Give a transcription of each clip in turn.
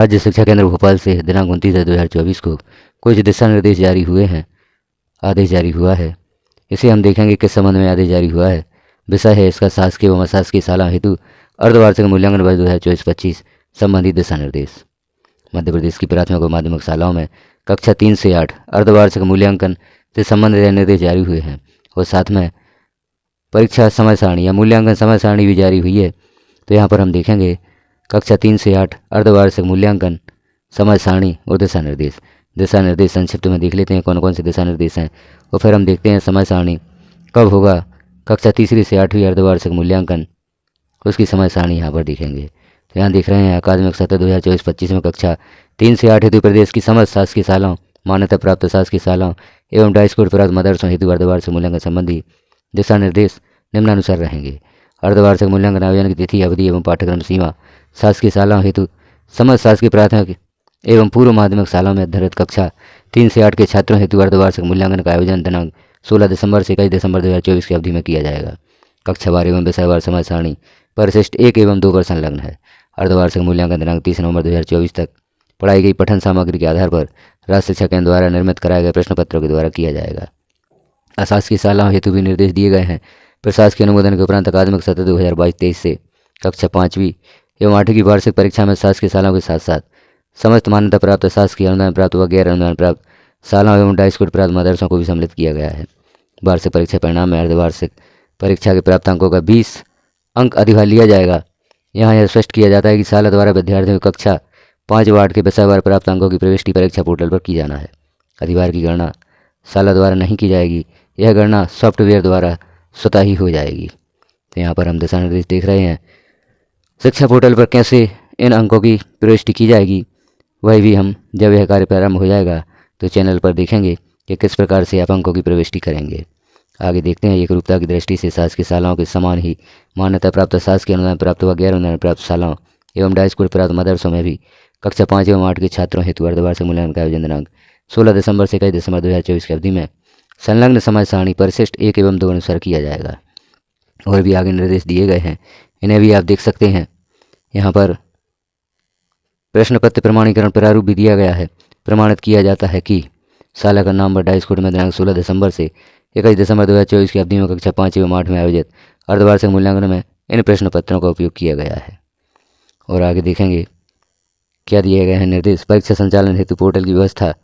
राज्य शिक्षा केंद्र भोपाल से दिनांक 29/10/2024 को कुछ दिशा निर्देश जारी हुए हैं। आदेश जारी हुआ है, इसे हम देखेंगे किस संबंध में आदेश जारी हुआ है। विषय है इसका शासकीय व अशासकीय शाला हेतु अर्धवार्षिक मूल्यांकन वर्ष 2024-25 संबंधी दिशा निर्देश। मध्य प्रदेश की प्राथमिक व माध्यमिक शालाओं में कक्षा 3 से 8 अर्धवार्षिक मूल्यांकन से संबंधित निर्देश जारी हुए हैं और साथ में परीक्षा समय सारणी या मूल्यांकन समय सारणी भी जारी हुई है। तो यहाँ पर हम देखेंगे कक्षा 3 से 8 अर्धवार्षिक मूल्यांकन समय सारणी और दिशा निर्देश। दिशा निर्देश संक्षिप्त में देख लेते हैं कौन कौन से दिशा निर्देश हैं और फिर हम देखते हैं समय सारणी कब होगा कक्षा तीसरी से 8वीं अर्धवार्षिक मूल्यांकन, उसकी समय सारणी यहाँ पर देखेंगे। तो यहाँ देख रहे हैं अकादमिक सत्र 2024-25 में कक्षा 3 से 8 हेतु प्रदेश की समस्त शासकीय शालाओं, मान्यता प्राप्त शासकीय शालाओं एवं डाई स्कूल प्राप्त मदरसों हेतु अर्धवार्षिक मूल्यांकन संबंधी दिशा निर्देश निम्नानुसार रहेंगे। अर्धवार्षिक मूल्यांकन आयोजन की तिथि, अवधि एवं पाठ्यक्रम सीमा। शासकीय शालाओं हेतु समस्त शासकीय प्राथमिक एवं पूर्व माध्यमिक शालाओं में अध्ययनरत कक्षा 3 से 8 के छात्रों हेतु अर्धवार्षिक मूल्यांकन का आयोजन दिनांक 16 दिसंबर से 21 दिसंबर 2024 की अवधि में किया जाएगा। कक्षावार एवं विषयवार समय सारणी परिशिष्ट 1 एवं 2 पर संलग्न है। अर्धवार्षिक मूल्यांकन दिनांक 30 नवंबर 2024 तक पढ़ाई गई पठन सामग्री के आधार पर राज्य शिक्षा केंद्र द्वारा निर्मित कराए गए प्रश्न पत्रों के द्वारा किया जाएगा। अशासकीय शालाओं हेतु भी निर्देश दिए गए हैं। प्रशासकीय अनुमोदन के उपरांत अकादमिक सत्र 2022-23 से कक्षा 5वीं एवं 8वीं की वार्षिक परीक्षा में शासकीय शालाओं के साथ साथ समस्त मान्यता प्राप्त शासकीय अनुदान प्राप्त व गैर अनुदान प्राप्त शालाओं एवं डाई स्कूल प्राप्त मदरसों को भी सम्मिलित किया गया है। वार्षिक परीक्षा परिणाम में अर्धवार्षिक परीक्षा के प्राप्तांकों का 20 अंक अधिभार लिया जाएगा। यहाँ यह स्पष्ट किया जाता है कि शाला द्वारा विद्यार्थियों की कक्षा 5 व 8 के विषयवार प्राप्तांकों की प्रविष्टि परीक्षा पोर्टल पर की जाना है। अधिभार की गणना शाला द्वारा नहीं की जाएगी, यह गणना सॉफ्टवेयर द्वारा स्वतः ही हो जाएगी। तो यहाँ पर हम दिशा निर्देश देख रहे हैं। शिक्षा पोर्टल पर कैसे इन अंकों की प्रविष्टि की जाएगी वह भी हम जब यह कार्य प्रारंभ हो जाएगा तो चैनल पर देखेंगे कि किस प्रकार से आप अंकों की प्रविष्टि करेंगे। आगे देखते हैं एकरूपता की दृष्टि से शासकीय शालाओं के समान ही मान्यता प्राप्त शासकीय अनुदान प्राप्त व गैर अनुदान प्राप्त शालाओं एवं डाई स्कूल प्राप्त मदरसों में भी कक्षा 5 एवं 8 के छात्रों हेतु अर्धवार्षिक मूल्यांकन का आयोजन दिनांक 16 दिसंबर से 21 दिसंबर 2024 की अवधि में संलग्न समय सारणी परिशिष्ट 1 एवं 2 अनुसार किया जाएगा। और भी आगे निर्देश दिए गए हैं, इन्हें भी आप देख सकते हैं। यहाँ पर प्रश्न पत्र प्रमाणीकरण प्रारूप भी दिया गया है। प्रमाणित किया जाता है कि शाला का नाम डाई स्कूल में दिनांक 16 दिसंबर से 21 दिसंबर 2024 की अवधि में कक्षा 5 एवं 8 में आयोजित अर्धवार्षिक मूल्यांकन में इन प्रश्न पत्रों का उपयोग किया गया है। और आगे देखेंगे क्या दिए गए हैं निर्देश। परीक्षा संचालन हेतु पोर्टल की व्यवस्था।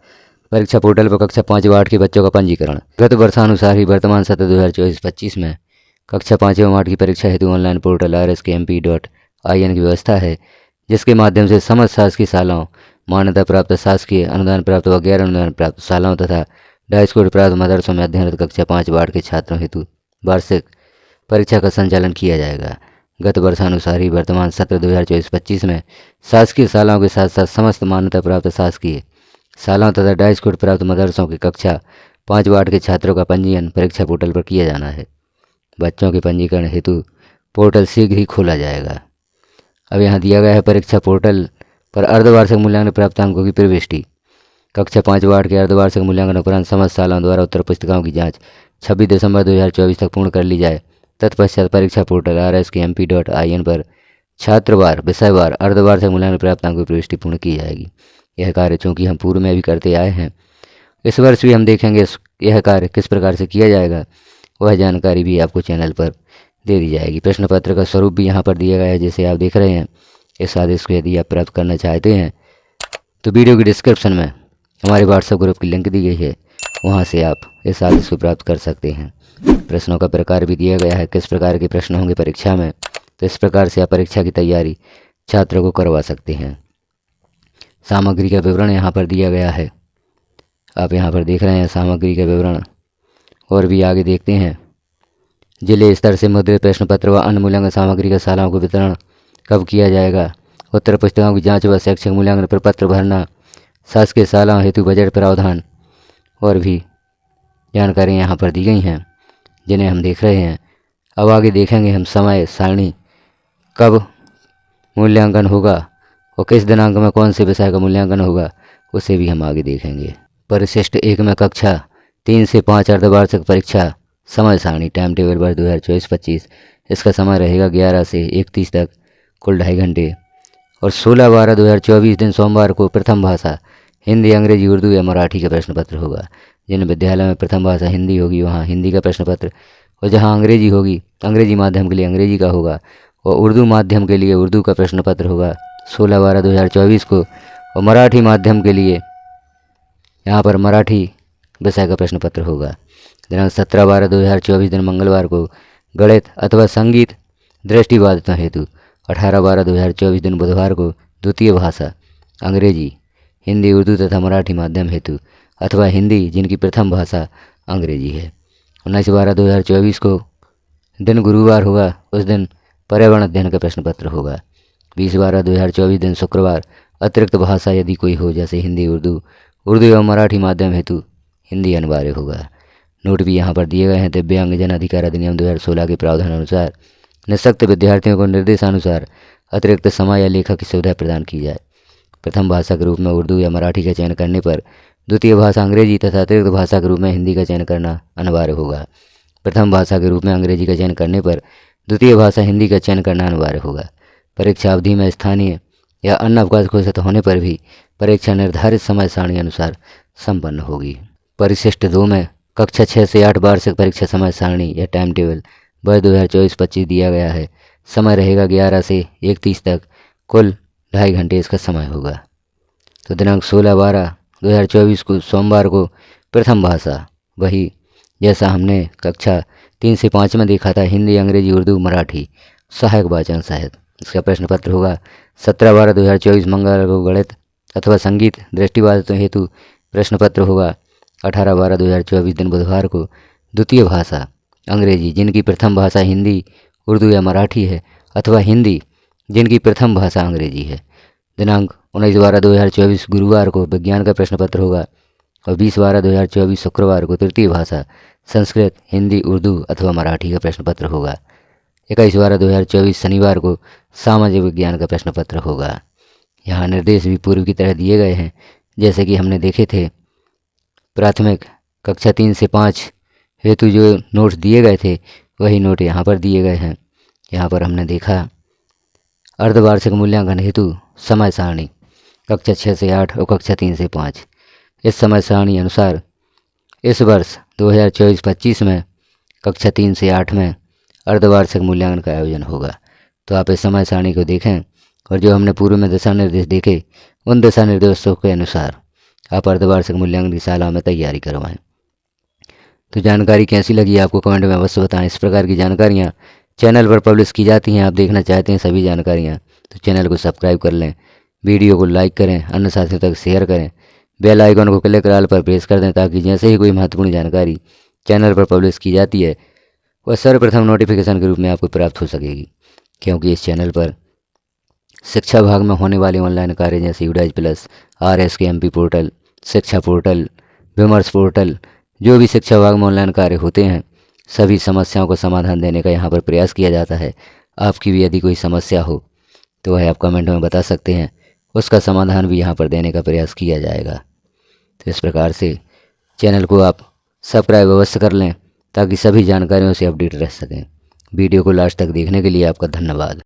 परीक्षा पोर्टल पर कक्षा 5 व 8 के बच्चों का पंजीकरण। गत वर्षानुसार ही वर्तमान सत्र 2024-25 में कक्षा 5 एवं 8 की परीक्षा हेतु ऑनलाइन पोर्टल rskmp.in की व्यवस्था है, जिसके माध्यम से समस्त शासकीय शालाओं, मान्यता प्राप्त शासकीय अनुदान प्राप्त व गैर अनुदान प्राप्त शालाओं तथा डाई स्कूल प्राप्त मदरसों में अध्ययनरत कक्षा 5 व 8 के छात्रों हेतु वार्षिक परीक्षा का संचालन किया जाएगा। गत वर्षानुसार ही वर्तमान सत्र 2024-25 में शासकीय शालाओं के साथ साथ समस्त मान्यता प्राप्त शासकीय शालाओं तथा डाई स्कूल प्राप्त मदरसों की कक्षा 5 व 8 के छात्रों का पंजीयन परीक्षा पोर्टल पर किया जाना है। बच्चों के पंजीकरण हेतु पोर्टल शीघ्र ही खोला जाएगा। अब यहाँ दिया गया है परीक्षा पोर्टल पर अर्धवार्षिक मूल्यांकन प्राप्तांकों की प्रविष्टि। कक्षा 5 व 8 के अर्धवार्षिक मूल्यांकन उपरांत समस्त शालाओं द्वारा उत्तर पुस्तिकाओं की जांच 26 दिसंबर 2024 तक पूर्ण कर ली जाए। तत्पश्चात परीक्षा पोर्टल rskmp.in पर छात्रवार विषयवार अर्धवार्षिक मूल्यांकन प्राप्तांकों की प्रविष्टि पूर्ण की जाएगी। यह कार्य चूँकि हम पूर्व में भी करते आए हैं, इस वर्ष भी हम देखेंगे यह कार्य किस प्रकार से किया जाएगा, वह जानकारी भी आपको चैनल पर दे दी जाएगी। प्रश्न पत्र का स्वरूप भी यहाँ पर दिया गया है, जैसे आप देख रहे हैं। इस आदेश को यदि आप प्राप्त करना चाहते हैं तो वीडियो की डिस्क्रिप्शन में हमारे व्हाट्सएप ग्रुप की लिंक दी गई है, वहाँ से आप इस आदेश को प्राप्त कर सकते हैं। प्रश्नों का प्रकार भी दिया गया है, किस प्रकार के प्रश्न होंगे परीक्षा में, तो इस प्रकार से आप परीक्षा की तैयारी छात्रों को करवा सकते हैं। सामग्री का विवरण यहाँ पर दिया गया है, आप यहाँ पर देख रहे हैं सामग्री का विवरण। और भी आगे देखते हैं जिले स्तर से मुद्रित प्रश्न पत्र व अन्य मूल्यांकन सामग्री का शालाओं को वितरण कब किया जाएगा। उत्तर पुस्तिकाओं की जांच व शैक्षिक मूल्यांकन प्रपत्र भरना, शासकीय शालाओं हेतु बजट प्रावधान और भी जानकारी यहाँ पर दी गई हैं, जिन्हें हम देख रहे हैं। अब आगे देखेंगे हम समय सारणी, कब मूल्यांकन होगा और किस दिनांक में कौन से विषय का मूल्यांकन होगा, उसे भी हम आगे देखेंगे। परिशिष्ट 1 में कक्षा 3 से 5 अर्धवार्षिक परीक्षा समय सारणी टाइम टेबल वर्ष 2024-25। इसका समय रहेगा 11 से 1:30 तक, कुल 2.5 घंटे। और 16/12/2024 दिन सोमवार को प्रथम भाषा हिंदी, अंग्रेजी, उर्दू या मराठी का प्रश्न पत्र होगा। जिन विद्यालयों में प्रथम भाषा हिंदी होगी वहाँ हिंदी का प्रश्न पत्र, और जहाँ अंग्रेजी होगी अंग्रेजी माध्यम के लिए अंग्रेजी का होगा, और उर्दू माध्यम के लिए उर्दू का प्रश्न पत्र होगा 16/12/2024 को। और मराठी माध्यम के लिए यहाँ पर मराठी विषय का प्रश्न पत्र होगा। दिनांक 17/12/2024 दिन मंगलवार को गणित अथवा संगीत दृष्टिबाधितों हेतु। 18/12/2024 दिन बुधवार को द्वितीय भाषा अंग्रेजी, हिंदी, उर्दू तथा मराठी माध्यम हेतु अथवा हिंदी जिनकी प्रथम भाषा अंग्रेजी है। 19/12/2024 को दिन गुरुवार होगा, उस दिन पर्यावरण अध्ययन का प्रश्न पत्र होगा। 20/12/2024 दिन शुक्रवार अतिरिक्त भाषा यदि कोई हो जैसे हिंदी, उर्दू एवं मराठी माध्यम हेतु हिंदी अनिवार्य होगा। नोट भी यहाँ पर दिए गए हैं। दिव्यांगजन अधिकार अधिनियम 2016 के प्रावधान अनुसार निःशक्त विद्यार्थियों को निर्देशानुसार अतिरिक्त समय या लेखा की सुविधा प्रदान की जाए। प्रथम भाषा के रूप में उर्दू या मराठी का चयन करने पर द्वितीय भाषा अंग्रेजी तथा अतिरिक्त भाषा के रूप में हिंदी का चयन करना अनिवार्य होगा। प्रथम भाषा के रूप में अंग्रेजी का चयन करने पर द्वितीय भाषा हिंदी का चयन करना अनिवार्य होगा। परीक्षा अवधि में स्थानीय या अन्य अवकाश घोषित होने पर भी परीक्षा निर्धारित समय सारणी अनुसार संपन्न होगी। परिशिष्ट 2 में कक्षा 6 से 8 वार्षिक परीक्षा समय सारणी या टाइम टेबल वर्ष 2024-25 दिया गया है। समय रहेगा 11 से 1:30 तक, कुल 2.5 घंटे इसका समय होगा। तो दिनांक 16/12/2024 को सोमवार को प्रथम भाषा वही जैसा हमने कक्षा 3 से 5 में देखा था, हिंदी, अंग्रेजी, उर्दू, मराठी, सहायक वाचन साहित्य, इसका प्रश्न पत्र होगा। 17/12/2024 मंगलवार को गणित अथवा संगीत दृष्टिबाधितों हेतु प्रश्न पत्र होगा। 18/12/2024 दिन बुधवार को द्वितीय भाषा अंग्रेजी जिनकी प्रथम भाषा हिंदी, उर्दू या मराठी है अथवा हिंदी जिनकी प्रथम भाषा अंग्रेजी है। दिनांक 19/12/2024 गुरुवार को विज्ञान का प्रश्न पत्र होगा। और 20/12/2024 शुक्रवार को तृतीय भाषा संस्कृत, हिंदी, उर्दू अथवा मराठी का प्रश्न पत्र होगा। 21/12/2024 शनिवार को सामाजिक विज्ञान का प्रश्न पत्र होगा। यहाँ निर्देश भी पूर्व की तरह दिए गए हैं जैसे कि हमने देखे थे। प्राथमिक कक्षा 3 से 5 हेतु जो नोट्स दिए गए थे वही नोट यहाँ पर दिए गए हैं। यहाँ पर हमने देखा अर्धवार्षिक मूल्यांकन हेतु समय सारणी कक्षा 6 से 8 और कक्षा 3 से 5। इस समय सारणी अनुसार इस वर्ष 2024-25 में कक्षा 3 से 8 में अर्धवार्षिक मूल्यांकन का आयोजन होगा। तो आप इस समय सारणी को देखें और जो हमने पूर्व में दिशा निर्देश देखे उन दिशा निर्देशों के अनुसार आप अर्धवार्षिक मूल्यांकन की शाला में तैयारी करवाएं। तो जानकारी कैसी लगी आपको कमेंट में अवश्य बताएं। इस प्रकार की जानकारियाँ चैनल पर पब्लिश की जाती हैं। आप देखना चाहते हैं सभी जानकारियाँ तो चैनल को सब्सक्राइब कर लें, वीडियो को लाइक करें, अन्य साथियों तक शेयर करें, बेल आइकन को क्लिक ऑल पर प्रेस कर दें ताकि जैसे ही कोई महत्वपूर्ण जानकारी चैनल पर पब्लिश की जाती है वह सर्वप्रथम नोटिफिकेशन के रूप में आपको प्राप्त हो सकेगी। क्योंकि इस चैनल पर शिक्षा विभाग में होने वाले ऑनलाइन कार्य जैसे यूडाइज प्लस, RSKMP पोर्टल, शिक्षा पोर्टल, विमर्श पोर्टल, जो भी शिक्षा विभाग में ऑनलाइन कार्य होते हैं सभी समस्याओं को समाधान देने का यहाँ पर प्रयास किया जाता है। आपकी भी यदि कोई समस्या हो तो वह आप कमेंट में बता सकते हैं, उसका समाधान भी यहाँ पर देने का प्रयास किया जाएगा। तो इस प्रकार से चैनल को आप सब्सक्राइब अवश्य कर लें ताकि सभी जानकारियों से अपडेट रह सकें। वीडियो को लास्ट तक देखने के लिए आपका धन्यवाद।